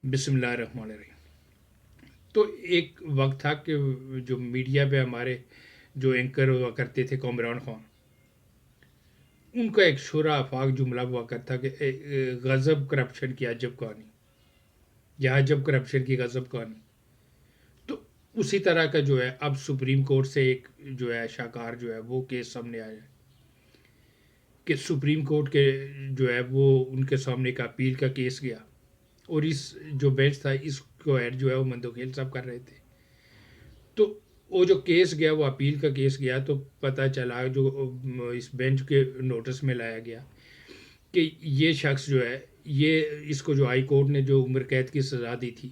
بسم اللہ الرحمن الرحیم۔ تو ایک وقت تھا کہ جو میڈیا پہ ہمارے جو اینکر ہوا کرتے تھے کامران خان، ان کا ایک شورا آفاق جملہ ہوا کرتا کہ غضب کرپشن کی عجب کہانی، یا عجب کرپشن کی غضب کہانی۔ تو اسی طرح کا جو ہے اب سپریم کورٹ سے ایک جو ہے شاہکار جو ہے وہ کیس سامنے آیا ہے کہ سپریم کورٹ کے جو ہے وہ ان کے سامنے ایک اپیل کا کیس گیا، اور اس جو بینچ تھا اس کو ایڈ جو ہے وہ مندوخیل صاحب کر رہے تھے۔ تو وہ جو کیس گیا، وہ اپیل کا کیس گیا، تو پتہ چلا جو اس بینچ کے نوٹس میں لایا گیا کہ یہ شخص جو ہے، یہ اس کو جو ہائی کورٹ نے جو عمر قید کی سزا دی تھی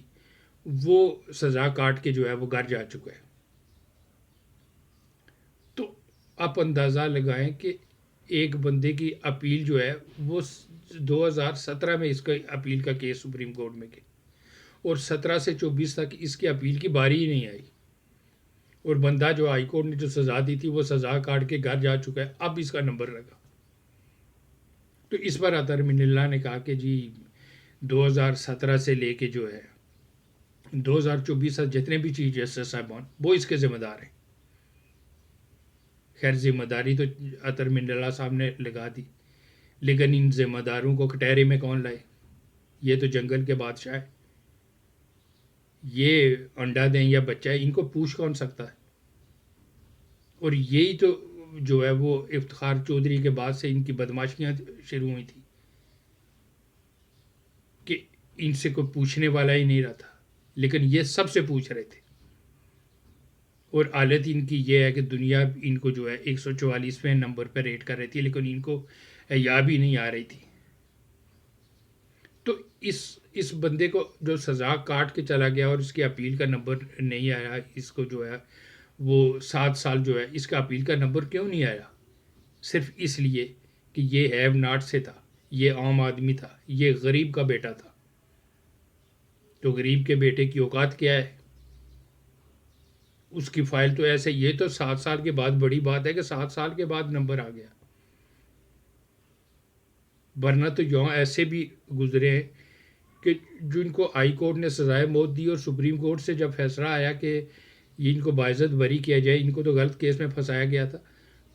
وہ سزا کاٹ کے جو ہے وہ گھر جا چکا ہے۔ تو آپ اندازہ لگائیں کہ ایک بندے کی اپیل جو ہے وہ 2017 میں اس کا اپیل کا کیس سپریم کورٹ میں گیا، اور 17 سے 24 تک اس کی اپیل کی باری ہی نہیں آئی، اور بندہ جو ہائی کورٹ نے جو سزا دی تھی وہ سزا کاٹ کے گھر جا چکا ہے، اب اس کا نمبر لگا۔ تو اس پر اطہر من اللہ نے کہا کہ جی 2017 سے لے کے جو ہے 2024 تک جتنے بھی چیف جسٹس صاحبان وہ اس کے ذمہ دار ہیں۔ خیر ذمہ داری تو اطہر من اللہ صاحب نے لگا دی، لیکن ان ذمہ داروں کو کٹہرے میں کون لائے؟ یہ تو جنگل کے بادشاہ ہے، یہ انڈا دیں یا بچہ ہے، ان کو پوچھ کون سکتا ہے؟ اور یہی تو جو ہے وہ افتخار چودھری کے بعد سے ان کی بدماشیاں شروع ہوئی تھیں کہ ان سے کوئی پوچھنے والا ہی نہیں رہا تھا، لیکن یہ سب سے پوچھ رہے تھے۔ اور حالت ان کی یہ ہے کہ دنیا ان کو جو ہے 144ویں نمبر پہ ریٹ کر رہی تھی، لیکن ان کو یا بھی نہیں آ رہی تھی۔ تو اس بندے کو جو سزا کاٹ کے چلا گیا اور اس کی اپیل کا نمبر نہیں آیا، اس کو جو ہے وہ 7 سال جو ہے اس کا اپیل کا نمبر کیوں نہیں آیا؟ صرف اس لیے کہ یہ ہیو ناٹ سے تھا، یہ عام آدمی تھا، یہ غریب کا بیٹا تھا۔ تو غریب کے بیٹے کی اوقات کیا ہے؟ اس کی فائل تو ایسے، یہ تو 7 سال کے بعد بڑی بات ہے کہ 7 سال کے بعد نمبر آ گیا، ورنہ تو یہاں ایسے بھی گزرے ہیں کہ جن کو ہائی کورٹ نے سزائے موت دی اور سپریم کورٹ سے جب فیصلہ آیا کہ ان کو باعزت بری کیا جائے، ان کو تو غلط کیس میں پھنسایا گیا تھا،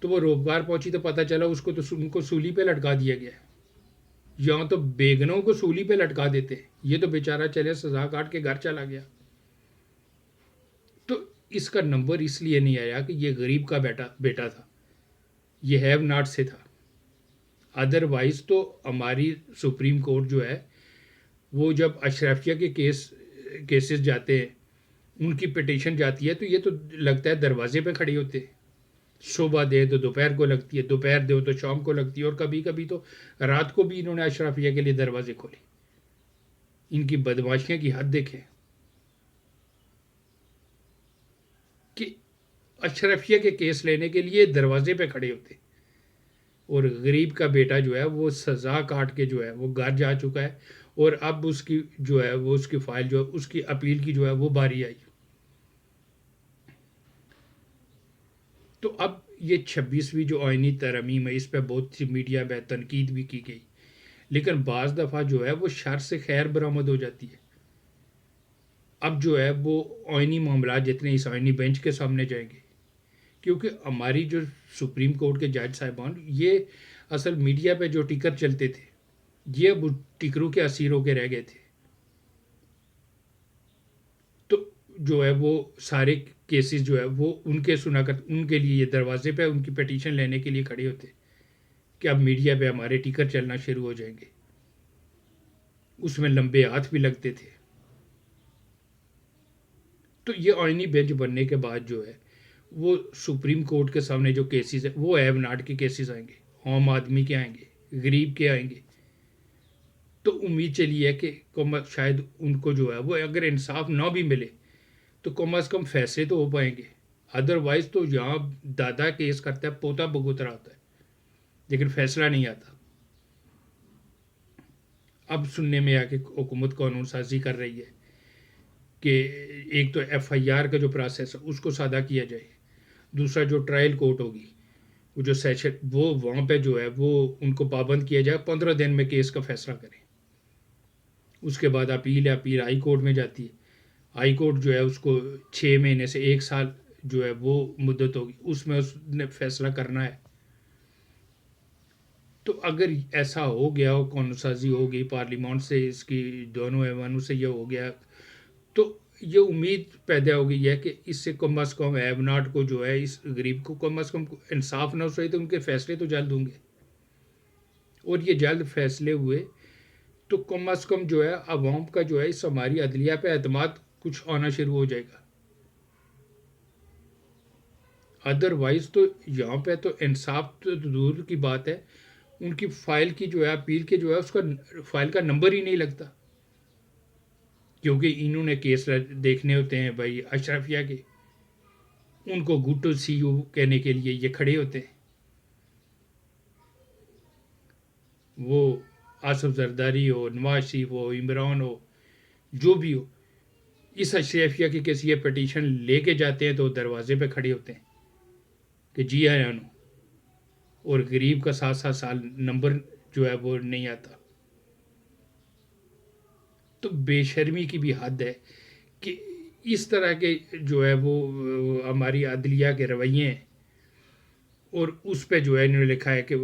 تو وہ روزگار پہنچی تو پتہ چلا اس کو تو ان کو سولی پہ لٹکا دیا گیا ہے۔ یہاں تو بیگنوں کو سولی پہ لٹکا دیتے، یہ تو بیچارہ چلے سزا کاٹ کے گھر چلا گیا۔ تو اس کا نمبر اس لیے نہیں آیا کہ یہ غریب کا بیٹا تھا، یہ ہیو ناٹ سے تھا۔ ادروائز تو ہماری سپریم کورٹ جو ہے وہ جب اشرافیہ کے کیسز جاتے ہیں، ان کی پٹیشن جاتی ہے، تو یہ تو لگتا ہے دروازے پہ کھڑے ہوتے ہیں، صبح دے تو دوپہر کو لگتی ہے، دوپہر دے تو شام کو لگتی ہے، اور کبھی کبھی تو رات کو بھی انہوں نے اشرافیہ کے لیے دروازے کھولے۔ ان کی بدماشیاں کی حد دیکھیں کہ اشرفیہ کے کیس لینے کے لیے دروازے پہ کھڑے ہوتے، اور غریب کا بیٹا جو ہے وہ سزا کاٹ کے جو ہے وہ گھر جا چکا ہے، اور اب اس کی جو ہے وہ اس کی فائل جو ہے اس کی اپیل کی جو ہے وہ باری آئی۔ تو اب یہ 26ویں جو آئینی ترمیم ہے، اس پہ بہت سی میڈیا میں تنقید بھی کی گئی، لیکن بعض دفعہ جو ہے وہ شر سے خیر برآمد ہو جاتی ہے۔ اب جو ہے وہ آئینی معاملات جتنے اس آئینی بینچ کے سامنے جائیں گے، کیونکہ ہماری جو سپریم کورٹ کے جج صاحبان، یہ اصل میڈیا پہ جو ٹکر چلتے تھے، یہ اب ٹکروں کے اسیر ہو کے رہ گئے تھے۔ تو جو ہے وہ سارے کیسز جو ہے وہ ان کے سنا کر ان کے لیے یہ دروازے پہ ان کی پٹیشن لینے کے لیے کھڑے ہوتے کہ اب میڈیا پہ ہمارے ٹکر چلنا شروع ہو جائیں گے۔ اس میں لمبے ہاتھ بھی لگتے تھے۔ تو یہ آئینی بینچ بننے کے بعد جو ہے وہ سپریم کورٹ کے سامنے جو کیسز ہیں وہ ایب ناٹ کے کیسز آئیں گے، عام آدمی کے آئیں گے، غریب کے آئیں گے۔ تو امید چلی ہے کہ شاید ان کو جو ہے وہ اگر انصاف نہ بھی ملے تو کم از کم فیصلے تو ہو پائیں گے۔ ادروائز تو یہاں دادا کیس کرتا ہے، پوتا بگوترا ہوتا ہے، لیکن فیصلہ نہیں آتا۔ اب سننے میں آ کے حکومت قانون سازی کر رہی ہے کہ ایک تو ایف آئی آر کا جو پروسیس ہے اس کو سادہ کیا جائے، دوسرا جو ٹرائل کورٹ ہوگی، وہ جو سیشن وہ وہاں پہ جو ہے وہ ان کو پابند کیا جائے، 15 دن میں کیس کا فیصلہ کریں۔ اس کے بعد اپیل ہے، اپیل ہائی کورٹ میں جاتی ہے، ہائی کورٹ جو ہے اس کو 6 مہینے سے 1 سال جو ہے وہ مدت ہوگی، اس میں اس نے فیصلہ کرنا ہے۔ تو اگر ایسا ہو گیا ہو، قانون سازی ہو گئی پارلیمان سے، اس کی دونوں ایوانوں سے یہ ہو گیا، تو یہ امید پیدا ہو گئی ہے کہ اس سے کم از کم ہیو ناٹ کو جو ہے، اس غریب کو کم از کم انصاف نہ ہو سکے تو ان کے فیصلے تو جلد ہوں گے، اور یہ جلد فیصلے ہوئے تو کم از کم جو ہے عوام کا جو ہے اس ہماری عدلیہ پہ اعتماد کچھ آنا شروع ہو جائے گا۔ ادروائز تو یہاں پہ تو انصاف تو دور کی بات ہے، ان کی فائل کی جو ہے اپیل کے جو ہے اس کا فائل کا نمبر ہی نہیں لگتا، کیونکہ انہوں نے کیس دیکھنے ہوتے ہیں بھائی اشرفیہ کے، ان کو گڈ ٹو سی یو کہنے کے لیے یہ کھڑے ہوتے ہیں، وہ آصف زرداری ہو، نواز شریف ہو، عمران ہو، جو بھی ہو، اس اشرفیہ کی کسی یہ پٹیشن لے کے جاتے ہیں تو دروازے پہ کھڑے ہوتے ہیں کہ جی آیا نو، اور غریب کا 7 7 سال نمبر جو ہے وہ نہیں آتا۔ تو بے شرمی کی بھی حد ہے کہ اس طرح کے جو ہے وہ ہماری عدلیہ کے رویے ہیں، اور اس پہ جو ہے انہوں نے لکھا ہے کہ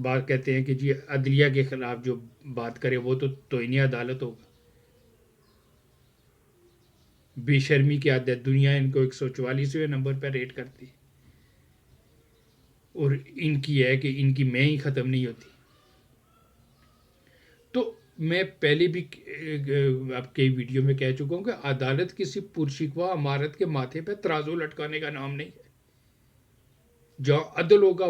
بات کہتے ہیں کہ جی عدلیہ کے خلاف جو بات کرے وہ تو توہین عدالت ہوگا۔ بے شرمی کی حد ہے، دنیا ان کو 144ویں نمبر پہ ریٹ کرتی ہے، اور ان کی ہے کہ ان کی میں ہی ختم نہیں ہوتی۔ تو میں پہلے بھی آپ کے ویڈیو میں کہہ چکا ہوں کہ عدالت کسی پرشکوہ عمارت کے ماتھے پہ ترازو لٹکانے کا نام نہیں ہے۔ جہاں عدل ہوگا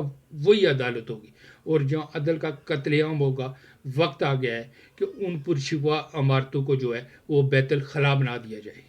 وہی عدالت ہوگی، اور جہاں عدل کا قتل عام ہوگا، وقت آ گیا ہے کہ ان پرشکوہ عمارتوں کو جو ہے وہ بیت الخلا بنا دیا جائے۔